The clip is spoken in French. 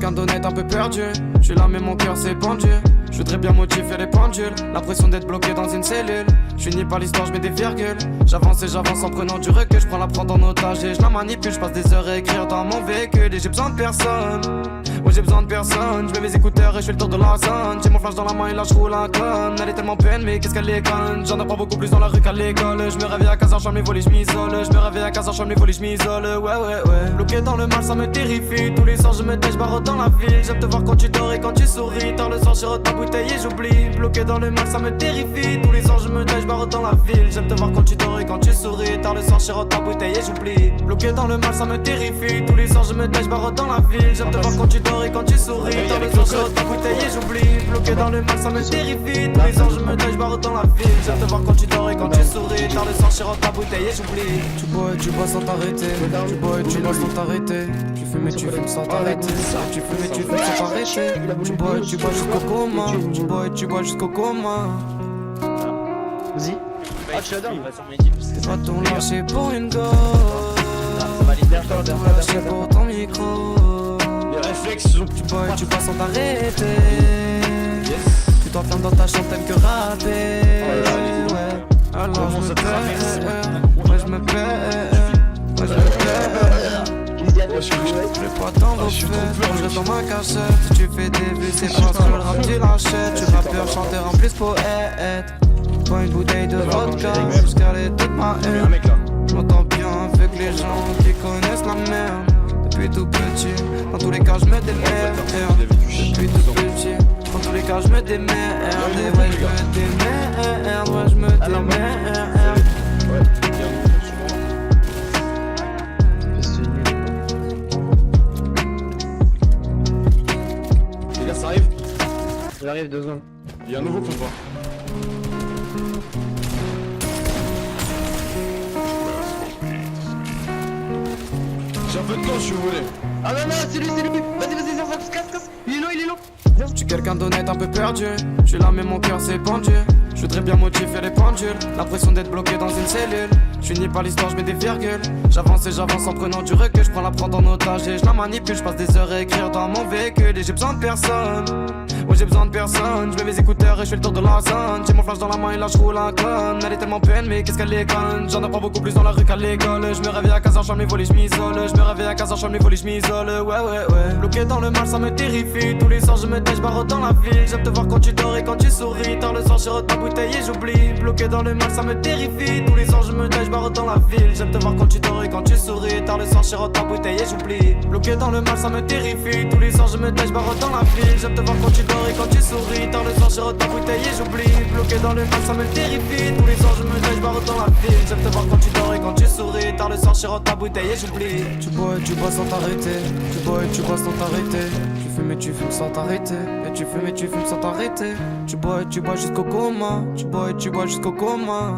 quelqu'un d'honnête un peu perdu. Je suis là mais mon cœur s'est pendu. Je voudrais bien modifier les pendules. L'impression d'être bloqué dans une cellule. Je finis par l'histoire, je mets des virgules. J'avance et j'avance en prenant du recul. Je prends la prendre en otage et je la manipule. Je passe des heures à écrire dans mon véhicule. Et j'ai besoin de personne. Moi j'ai besoin de personne. Je mets mes écouteurs et je fais le tour de la zone. J'ai mon flash dans la main et là je roule un clone. Elle est tellement peine mais qu'est-ce qu'elle est conne. J'en apprends beaucoup plus dans la rue qu'à l'école. Je me réveille à 15h, j'en les volets, je m'isole. Je me réveille à 15h, j'en les volets, je m'isole. Ouais. Bloqué dans le mal, ça me terrifie. Tous les soirs je me tais, je barre dans la ville. J'aime te voir quand tu dors et quand tu souris. Tard le soir, je ta bouteille et j'oublie. Bloqué dans le mal, ça me terrifie. Tous les soirs je me tais, je barre dans la ville. J'aime te voir quand tu dors et quand tu souris. Tard le soir, je ta bouteille et j'oublie. Bloqué dans le mal, ça me terrifie. Tous les soirs je me tais, je barre dans la ville. J'aime te voir quand tu dors et quand tu souris. Tard le soir, je ta bouteille et j'oublie. Bloqué dans le mal, ça me terrifie. Tous les soirs je me tais, je barre dans la ville. J'aime te voir quand tu dors et quand tu souris. Tard le soir, je ta bouteille et j'oublie. Tu bois sans t'arrêter. Tu bois sans t'arrêter. Tu fumes et tu fumes sans t'arrêter. Tu fumes et tu fumes sans t'arrêter. Tu bois jusqu'au coma. Tu bois jusqu'au coma. Vas-y. Ah, tu l'adores. Va ton lâcher pour une gosse. Ça va libérer, Va ton lâcher pour ton micro. les réflexes sont. Tu bois sans t'arrêter. Tu t'enfermes dans ta chambre, t'aimes que rapper. Ouais. Alors je me perds. Ouais je me perds. Ouais je me perds. Je fais pas t'envoûter, je dans ma cachette. Tu fais des vues, c'est parce que le rap tu l'achètes. Tu rappeur, chanteur en plus poète. Pas une bouteille de vodka, jusqu'à les toute ma haine. Je m'entends bien avec les gens qui connaissent la merde. Depuis tout petit, dans tous les cas je me démerde. Depuis tout petit, dans tous les cas je me démerde. Ouais je me démerde, ouais je me démerde. Ça arrive. Il arrive 2 secondes. Il y a un nouveau combat. J'ai un peu de temps si vous voulez. Ah non, c'est lui. Vas-y, casse. Il est long. Je suis quelqu'un d'honnête un peu perdu. Je suis là mais mon cœur s'est pendu. Je voudrais bien modifier les pendules. L'impression d'être bloqué dans une cellule. Je finis par l'histoire, je mets des virgules. J'avance et j'avance en prenant du recul. Je prends la prendre en otage et je la manipule. Je passe des heures à écrire dans mon véhicule. Et j'ai besoin de personne. Moi j'ai besoin de personne. Je mets mes écouteurs et je fais le tour de la zone. J'ai mon flash dans la main et là je roule un clone. Elle est tellement peine mais qu'est-ce qu'elle est conne. J'en apprends beaucoup plus dans la rue qu'à l'école. Je me réveille à 15h, j'en les volets, je m'isole. Je me réveille à 15h, j'en les volets, je m'isole. Ouais. Bloqué dans le mal, ça me terrifie. Tous les soirs je me tais, je barre dans la ville. J'aime te voir quand tu dors et quand tu souris. Tard le soir, je ta bouteille et j'oublie. Bloqué dans le mal, ça me terrifie. Tous les soirs je me tais, je barre dans la ville. J'aime te voir quand tu dors et quand tu souris. Tard le soir, je ta bouteille et j'oublie. Bloqué dans le mal, ça me terrifie. Tous les soirs je me tais, je barre dans la ville. J'aime te voir quand tu dors et quand tu souris. Tard le soir, je ta bouteille et j'oublie. Bloqué dans le mal, ça me terrifie. Tous les soirs je me tais, je barre dans la ville. J'aime te voir quand tu dors et quand tu souris. Tard le soir, je ta bouteille et j'oublie. Tu bois sans t'arrêter. Tu bois sans t'arrêter. Tu fumes et tu fumes sans t'arrêter. Et tu fumes et tu fumes sans t'arrêter. Tu bois jusqu'au coma. Tu bois jusqu'au coma.